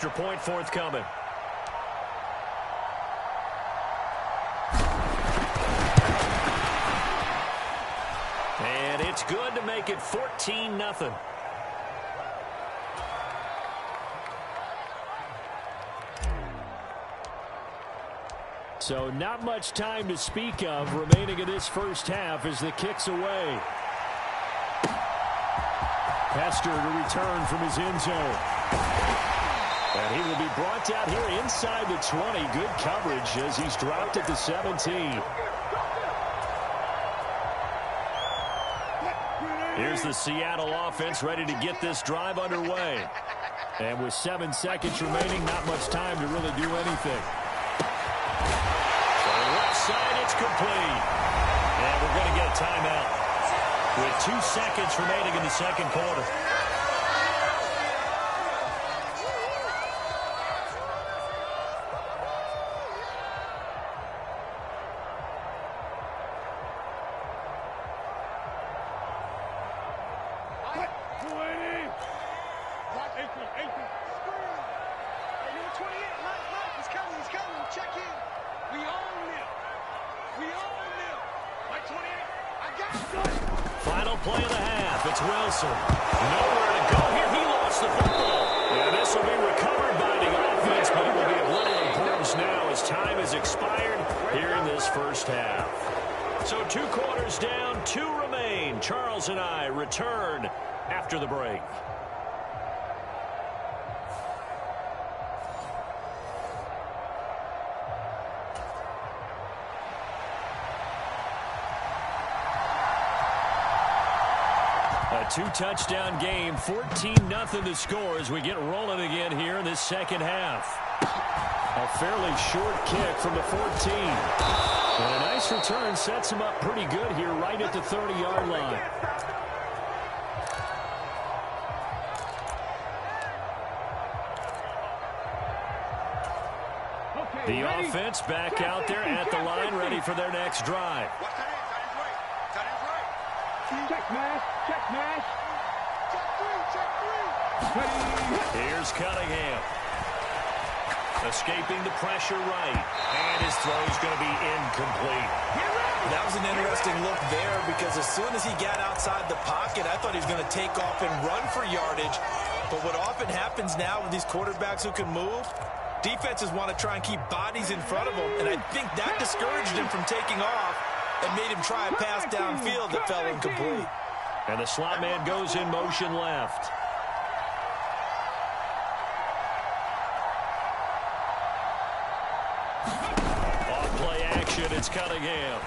Extra point forthcoming. And it's good to make it 14-0. So not much time to speak of remaining in this first half as the kick's away. Hester to return from his end zone. And he will be brought down here inside the 20. Good coverage as he's dropped at the 17. Here's the Seattle offense ready to get this drive underway. And with 7 seconds remaining, not much time to really do anything. So left side, it's complete. And we're going to get a timeout with 2 seconds remaining in the second quarter. Final play of the half. It's Wilson. Nowhere to go here. He lost the football. And this will be recovered by the offense, but it will be of little importance now as time has expired here in this first half. So 2 quarters down, 2 remain. Charles and I return after the break. A 2-touchdown game, 14-0 to score as we get rolling again here in this second half. A fairly short kick from the 14. And a nice return sets him up pretty good here right at the 30-yard line. The offense back out there at the line, ready for their next drive. Check mash, check mash. Check 3. Here's Cunningham. Escaping the pressure right. And his throw is going to be incomplete. That was an interesting look there because as soon as he got outside the pocket, I thought he was going to take off and run for yardage. But what often happens now with these quarterbacks who can move, defenses want to try and keep bodies in front of them. And I think that discouraged him from taking off and made him try a pass downfield that fell incomplete. And the slot man goes in motion left. Off-play action, it's Cunningham.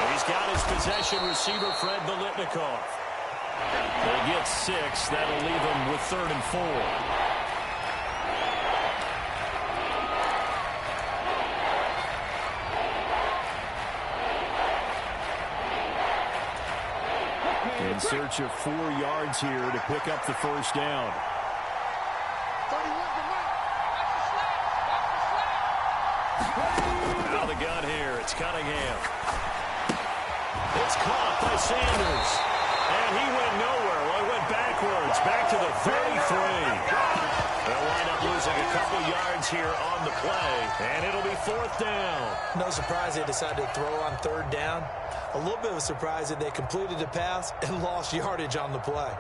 And he's got his possession receiver, Fred Biletnikoff. They get 6. That'll leave him with 3rd and 4. In search of 4 yards here to pick up the first down. Out of the gun here, it's Cunningham. It's caught by Sanders. And he went nowhere. Well, he went backwards, back to the 33. They'll wind up losing a couple yards here on the play, and it'll be 4th down. No surprise they decided to throw on 3rd down. A little bit of a surprise that they completed the pass and lost yardage on the play.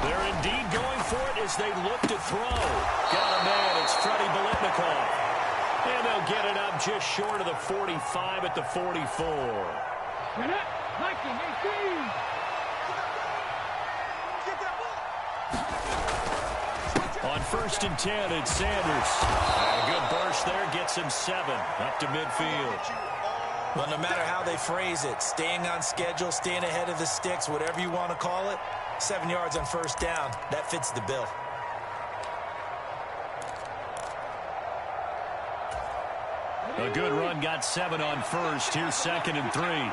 They're indeed going for it as they look to throw. Got a man, it's Freddie Biletnikoff. And they'll get it up just short of the 45 at the 44. On 1st and 10, it's Sanders. And a good burst there gets him 7 up to midfield. Well, no matter how they phrase it, staying on schedule, staying ahead of the sticks, whatever you want to call it, 7 yards on 1st down, that fits the bill. A good run got 7 on 1st. Here's 2nd and 3. 18 run.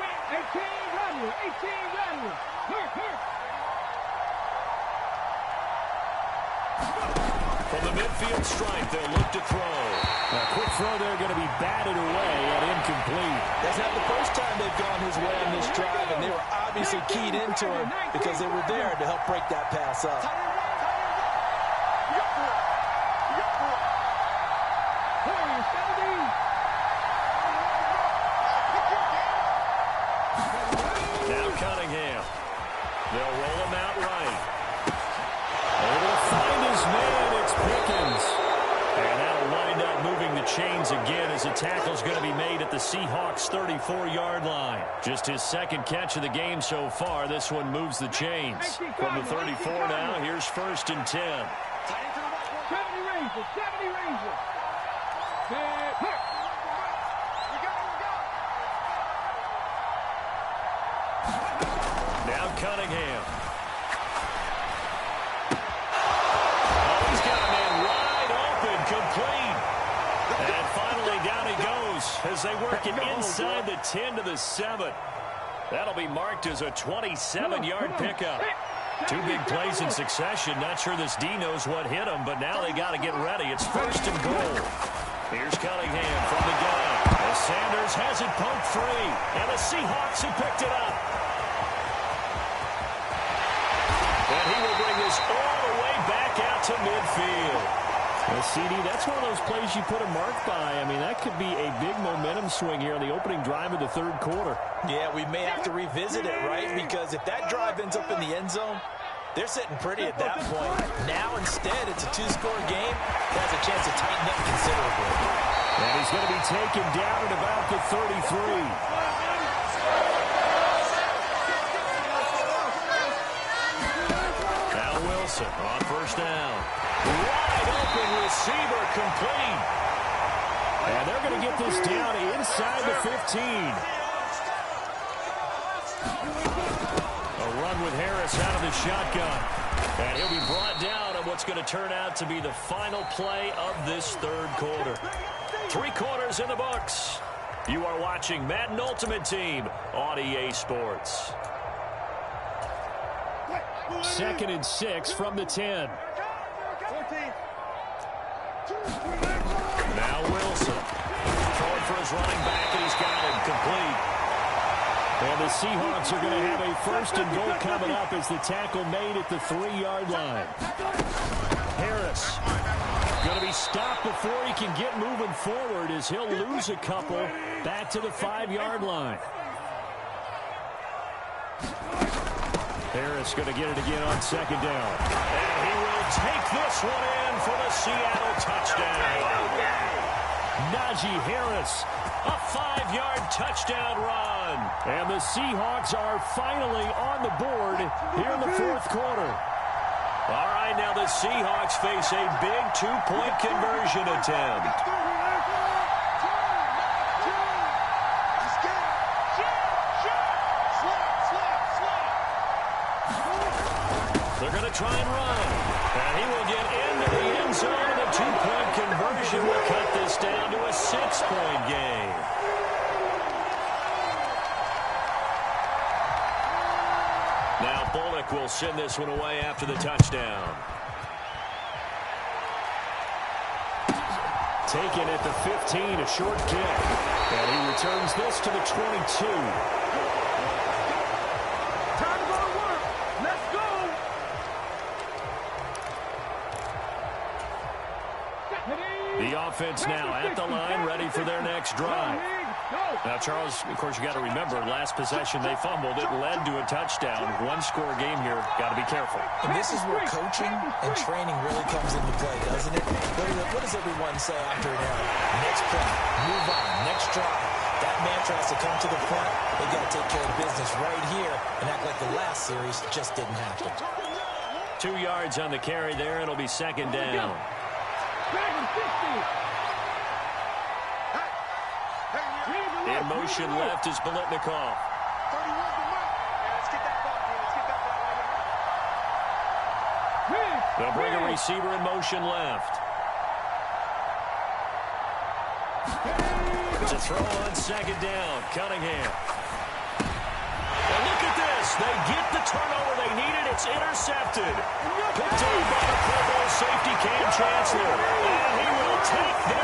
From the midfield stripe, they'll look to throw. A quick throw there going to be batted away and incomplete. That's not the first time they've gone his way on this drive, and they were obviously keyed into him because they were there to help break that pass up. Now Cunningham. They'll roll him out right. Able to find his man. It's Pickens. And that'll wind up moving the chains again as the tackle's going to be made at the Seahawks' 34-yard line. Just his second catch of the game so far. This one moves the chains. From the 34 now, here's 1st and 10. 70 Rangers, 70 Rangers. Now Cunningham. Oh, he's got a man wide open, complete. And finally down he goes as they work it inside the 10 to the 7. That'll be marked as a 27-yard pickup. 2 big plays in succession. Not sure this D knows what hit him, but now they got to get ready. It's 1st and goal. Here's Cunningham from the gun. As Sanders has it poked free. And the Seahawks have picked it up. And he will bring this all the way back out to midfield. Well, CD, that's one of those plays you put a mark by. I mean, that could be a big momentum swing here on the opening drive of the 3rd quarter. Yeah, we may have to revisit it, right? Because if that drive ends up in the end zone, they're sitting pretty at that point. Now, instead, it's a 2-score game. That has a chance to tighten up considerably. And he's going to be taken down at about the 33. Now Wilson on 1st down. Wide open receiver, complete. And they're going to get this down inside the 15. A run with Harris out of the shotgun. And he'll be brought down on what's going to turn out to be the final play of this 3rd quarter. 3 quarters in the books. You are watching Madden Ultimate Team on EA Sports. 2nd and 6 from the 10. Now Wilson. Throwing for his running back, and he's got it complete. And the Seahawks are going to have a 1st and goal coming up as the tackle made at the 3-yard line. Harris going to be stopped before he can get moving forward as he'll lose a couple back to the 5-yard line. Harris going to get it again on 2nd down. And he will take this one in for the Seattle touchdown. Najee Harris, a 5-yard touchdown run. And the Seahawks are finally on the board here in the 4th quarter. All right, now the Seahawks face a big 2-point conversion attempt. They're going to try and run. And he will get into the end zone. The 2-point conversion will cut this down to a 6-point game. Now Bullock will send this one away after the touchdown. Taken at the 15, a short kick. And he returns this to the 22. The offense now at the line, ready for their next drive. Now, Charles, of course, you got to remember, last possession they fumbled. It led to a touchdown. 1-score game here. Got to be careful. And this is where coaching and training really comes into play, doesn't it? What does everyone say after an error? Next play, move on, next drive. That mantra has to come to the front. They got to take care of business right here and act like the last series just didn't happen. 2 yards on the carry there. It'll be 2nd down. In motion left is Biletnikoff. They'll bring a receiver in motion left. It's a throw on 2nd down. Cunningham. And look at this. They get the turnover they needed. It's intercepted. Picked up by the Pro Bowl safety Cam Chancellor.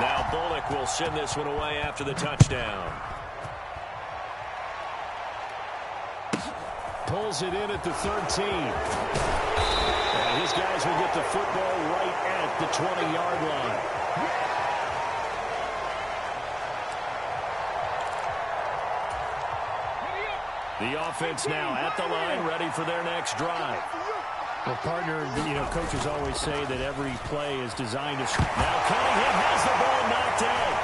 Now Bullock will send this one away after the touchdown. Pulls it in at the 13. And his guys will get the football right at the 20-yard line. The offense now at the line, ready for their next drive. Well, partner, coaches always say that every play is designed to... Now Cunningham has the ball knocked out.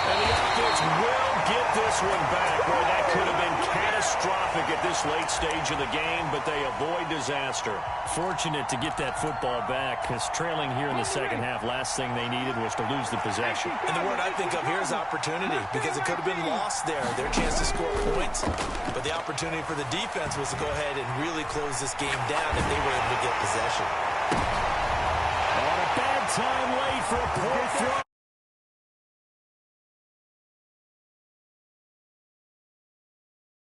And the offense will get this one back, where that could have been catastrophic at this late stage of the game, but they avoid disaster. Fortunate to get that football back, because trailing here in the second half, last thing they needed was to lose the possession. And the word I think of here is opportunity, because it could have been lost there, their chance to score points. But the opportunity for the defense was to go ahead and really close this game down if they were able to get possession. On a bad time late for a poor throw.